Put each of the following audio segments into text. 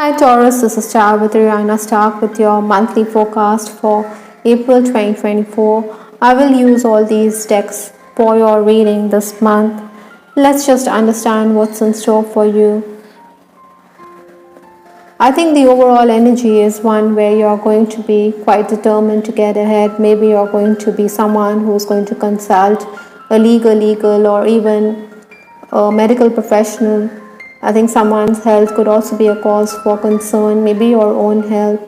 Hi Taurus, this is Star with Ariana Stark with your monthly forecast for April 2024. I will use all these decks for your reading this month. Let's just understand what's in store for you. I think the overall energy is one where you're going to be quite determined to get ahead. Maybe you're going to be someone who's going to consult a legal or even a medical professional. I think someone's health could also be a cause for concern, maybe your own health.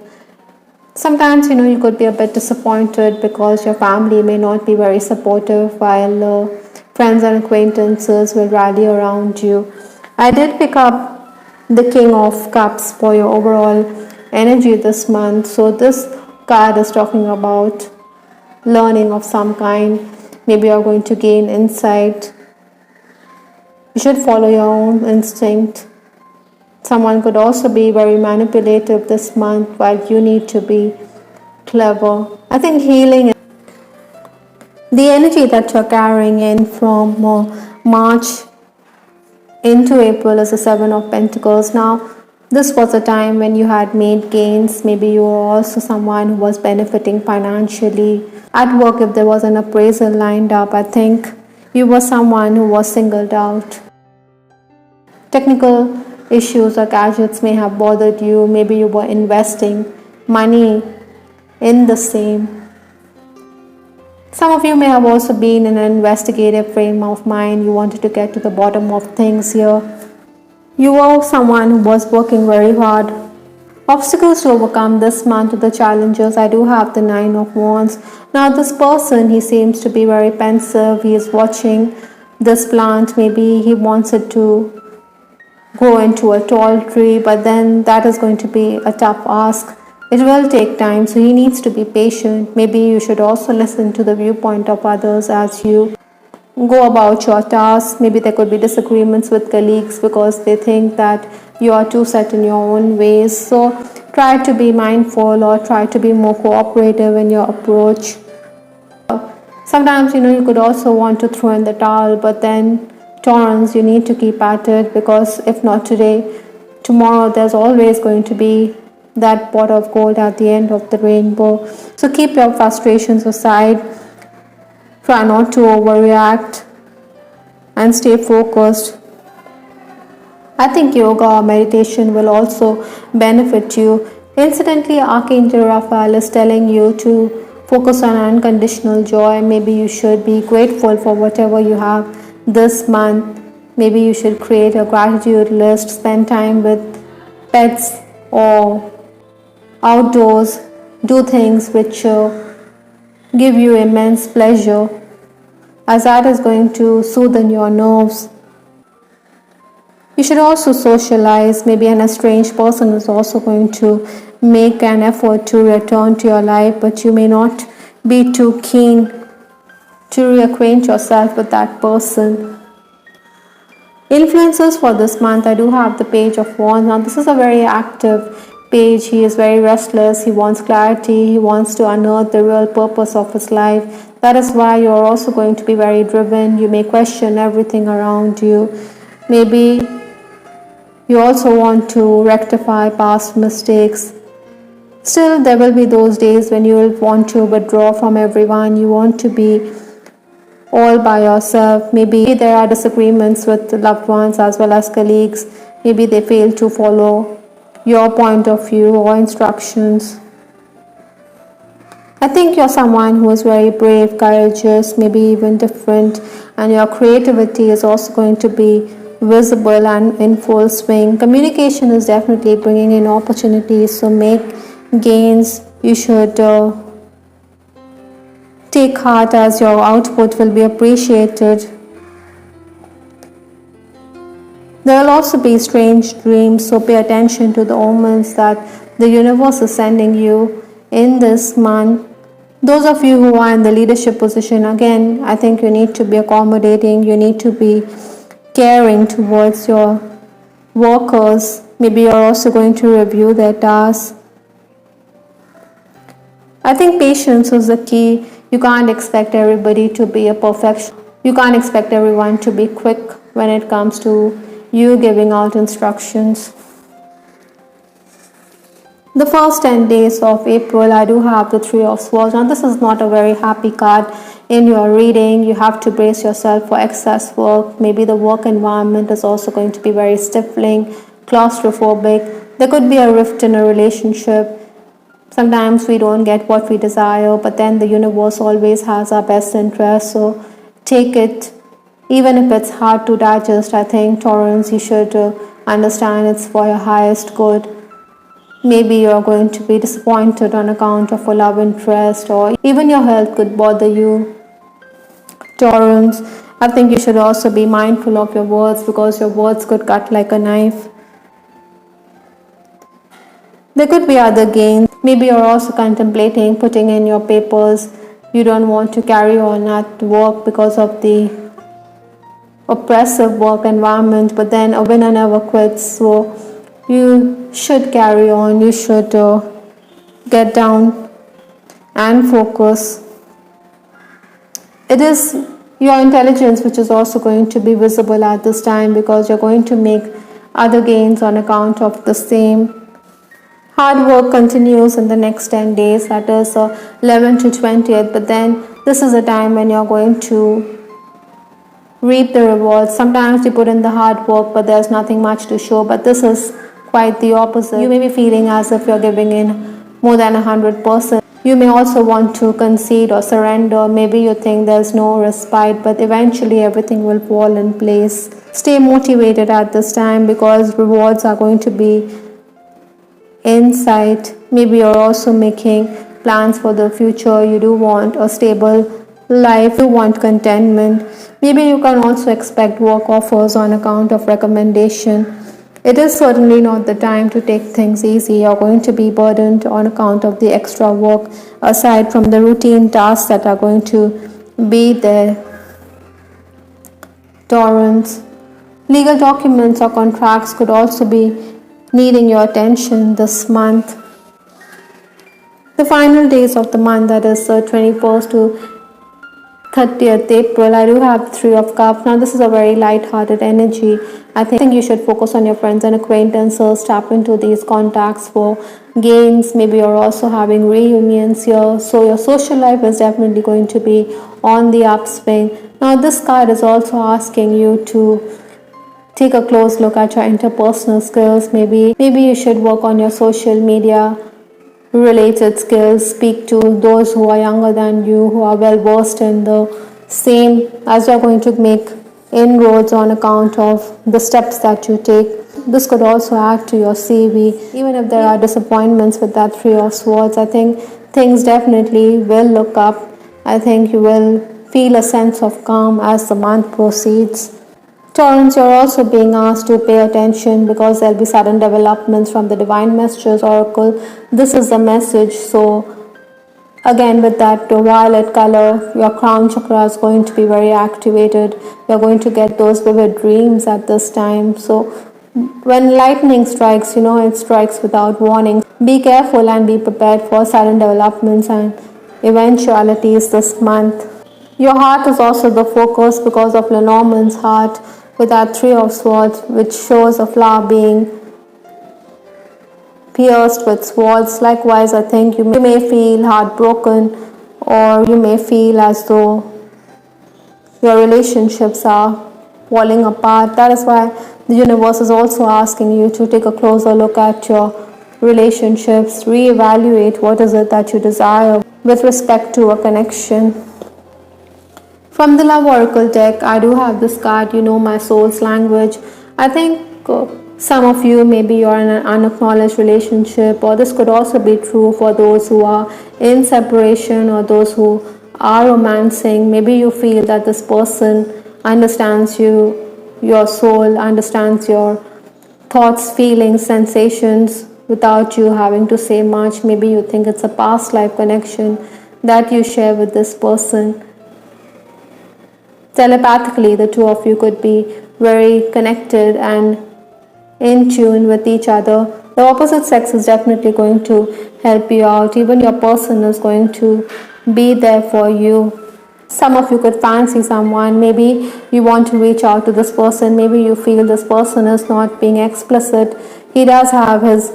Sometimes, you could be a bit disappointed because your family may not be very supportive while friends and acquaintances will rally around you. I did pick up the King of Cups for your overall energy this month. So this card is talking about learning of some kind. Maybe you're going to gain insight. You should follow your own instinct. Someone could also be very manipulative this month while you need to be clever. I think healing, the energy that you're carrying in from March into April is the Seven of Pentacles. Now, this was a time when you had made gains. Maybe you were also someone who was benefiting financially. At work, if there was an appraisal lined up, I think you were someone who was singled out. Technical issues or gadgets may have bothered you. Maybe you were investing money in the same. Some of you may have also been in an investigative frame of mind. You wanted to get to the bottom of things here. You were someone who was working very hard. Obstacles to overcome this month of the challenges. I do have the Nine of Wands. Now this person, he seems to be very pensive. He is watching this plant. Maybe he wants it to grow into a tall tree, but then that is going to be a tough ask. It will take time, so he needs to be patient. Maybe you should also listen to the viewpoint of others as you go about your tasks. Maybe there could be disagreements with colleagues because they think that you are too set in your own ways. So try to be mindful or try to be more cooperative in your approach. Sometimes, you could also want to throw in the towel, but then Taurus, you need to keep at it, because if not today, tomorrow there's always going to be that pot of gold at the end of the rainbow. So keep your frustrations aside. Try not to overreact and stay focused. I think yoga or meditation will also benefit you. Incidentally, Archangel Raphael is telling you to focus on unconditional joy. Maybe you should be grateful for whatever you have this month. Maybe you should create a gratitude list, spend time with pets or outdoors, do things which give you immense pleasure, as that is going to soothe your nerves. You should also socialize. Maybe an estranged person is also going to make an effort to return to your life, but you may not be too keen to reacquaint yourself with that person. Influences for this month, I do have the Page of Wands. Now this is a very active page. He is very restless. He wants clarity. He wants to unearth the real purpose of his life. That is why you are also going to be very driven. You may question everything around you. Maybe you also want to rectify past mistakes. Still, there will be those days when you will want to withdraw from everyone. You want to be all by yourself. Maybe there are disagreements with loved ones as well as colleagues. Maybe they fail to follow your point of view or instructions. I think you're someone who is very brave, courageous, maybe even different, and your creativity is also going to be visible and in full swing. Communication is definitely bringing in opportunities, so make gains. You should take heart, as your output will be appreciated. There will also be strange dreams, so pay attention to the omens that the universe is sending you in this month. Those of you who are in the leadership position, again, I think you need to be accommodating. You need to be caring towards your workers. Maybe you're also going to review their tasks. I think patience is the key. You can't expect everybody to be a perfection. You can't expect everyone to be quick when it comes to you giving out instructions. The first 10 days of April, I do have the Three of Swords. Now, this is not a very happy card in your reading. You have to brace yourself for excess work. Maybe the work environment is also going to be very stifling, claustrophobic. There could be a rift in a relationship. Sometimes we don't get what we desire, but then the universe always has our best interest. So take it, even if it's hard to digest. I think, Taurus, you should understand it's for your highest good. Maybe you're going to be disappointed on account of a love interest, or even your health could bother you, Taurus. I think you should also be mindful of your words, because your words could cut like a knife. There could be other gains. Maybe you're also contemplating putting in your papers. You don't want to carry on at work because of the oppressive work environment, but then a winner never quits. So you should carry on. You should get down and focus. It is your intelligence which is also going to be visible at this time, because you're going to make other gains on account of the same. Hard work continues in the next 10 days, that is 11 to 20th, but then this is a time when you're going to reap the rewards. Sometimes you put in the hard work, but there's nothing much to show, but this is quite the opposite. You may be feeling as if you're giving in more than 100%. You may also want to concede or surrender. Maybe you think there's no respite, but eventually everything will fall in place. Stay motivated at this time, because rewards are going to be in sight. Maybe you're also making plans for the future. You do want a stable life, you want contentment. Maybe you can also expect work offers on account of recommendation. It is certainly not the time to take things easy. You're going to be burdened on account of the extra work, aside from the routine tasks that are going to be there, Taurus. Legal documents or contracts could also be needing your attention this month. The final days of the month, that is 21st to 30th April, I do have Three of Cups. Now, this is a very light-hearted energy. I think you should focus on your friends and acquaintances, tap into these contacts for gains. Maybe you're also having reunions here. So your social life is definitely going to be on the upswing. Now, this card is also asking you to take a close look at your interpersonal skills. Maybe you should work on your social media related skills. Speak to those who are younger than you, who are well versed in the same, as you're going to make inroads on account of the steps that you take. This could also add to your CV. Even if there are disappointments with that Three of Swords, I think things definitely will look up. I think you will feel a sense of calm as the month proceeds. Taurus, you're also being asked to pay attention, because there'll be sudden developments from the Divine Messages Oracle. This is the message. So again, with that violet color, your crown chakra is going to be very activated. You're going to get those vivid dreams at this time. So when lightning strikes, it strikes without warning. Be careful and be prepared for sudden developments and eventualities this month. Your heart is also the focus, because of Lenormand's heart with that Three of Swords, which shows a flower being pierced with swords. Likewise, I think you may feel heartbroken, or you may feel as though your relationships are falling apart. That is why the universe is also asking you to take a closer look at your relationships, reevaluate what is it that you desire with respect to a connection. From the Love Oracle deck, I do have this card, my soul's language. I think some of you, maybe you're in an unacknowledged relationship, or this could also be true for those who are in separation or those who are romancing. Maybe you feel that this person understands you, your soul, understands your thoughts, feelings, sensations without you having to say much. Maybe you think it's a past life connection that you share with this person. Telepathically, the two of you could be very connected and in tune with each other. The opposite sex is definitely going to help you out. Even your person is going to be there for you. Some of you could fancy someone. Maybe you want to reach out to this person. Maybe you feel this person is not being explicit. He does have his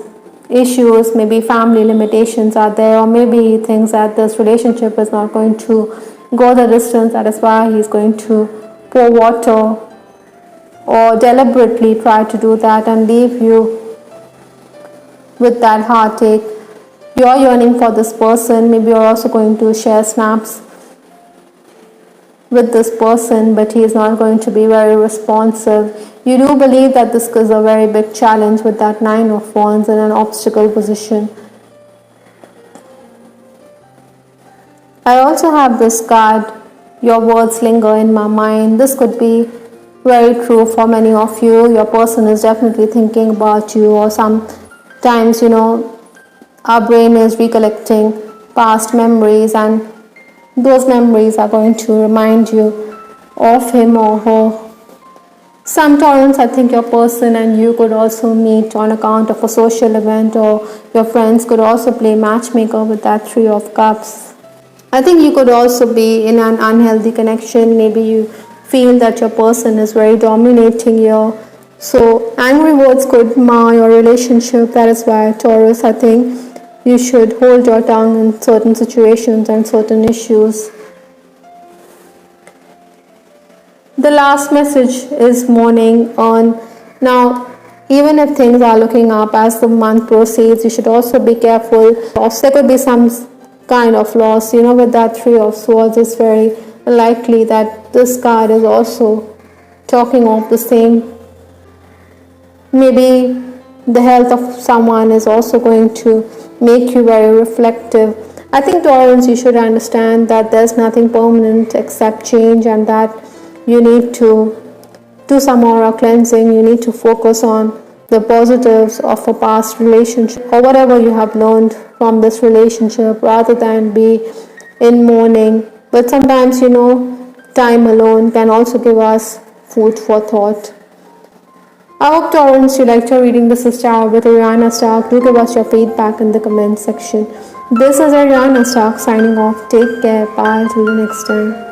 issues, maybe family limitations are there, or maybe he thinks that this relationship is not going to go the distance. That is why he's going to pour water or deliberately try to do that and leave you with that heartache. You're yearning for this person. Maybe you're also going to share snaps with this person, but he is not going to be very responsive. You do believe that this is a very big challenge with that Nine of Wands in an obstacle position. I also have this card, your words linger in my mind. This could be very true for many of you. Your person is definitely thinking about you, or sometimes, our brain is recollecting past memories, and those memories are going to remind you of him or her. Some Taurans, I think your person and you could also meet on account of a social event, or your friends could also play matchmaker with that Three of Cups. I think you could also be in an unhealthy connection. Maybe you feel that your person is very dominating you. So angry words could mar your relationship. That is why, Taurus, I think you should hold your tongue in certain situations and certain issues. The last message is mourning on. Now, even if things are looking up as the month proceeds, you should also be careful. There could be some kind of loss. With that Three of Swords, it's very likely that this card is also talking of the same. Maybe the health of someone is also going to make you very reflective. I think, Taurans, you should understand that there's nothing permanent except change, and that you need to do some aura cleansing. You need to focus on the positives of a past relationship, or whatever you have learned from this relationship, rather than be in mourning. But sometimes, time alone can also give us food for thought. I hope, Taurans, you liked your reading. This is Tarot with Ariana Stark. Do give us your feedback in the comment section. This is Ariana Stark signing off. Take care. Bye. Till the next time.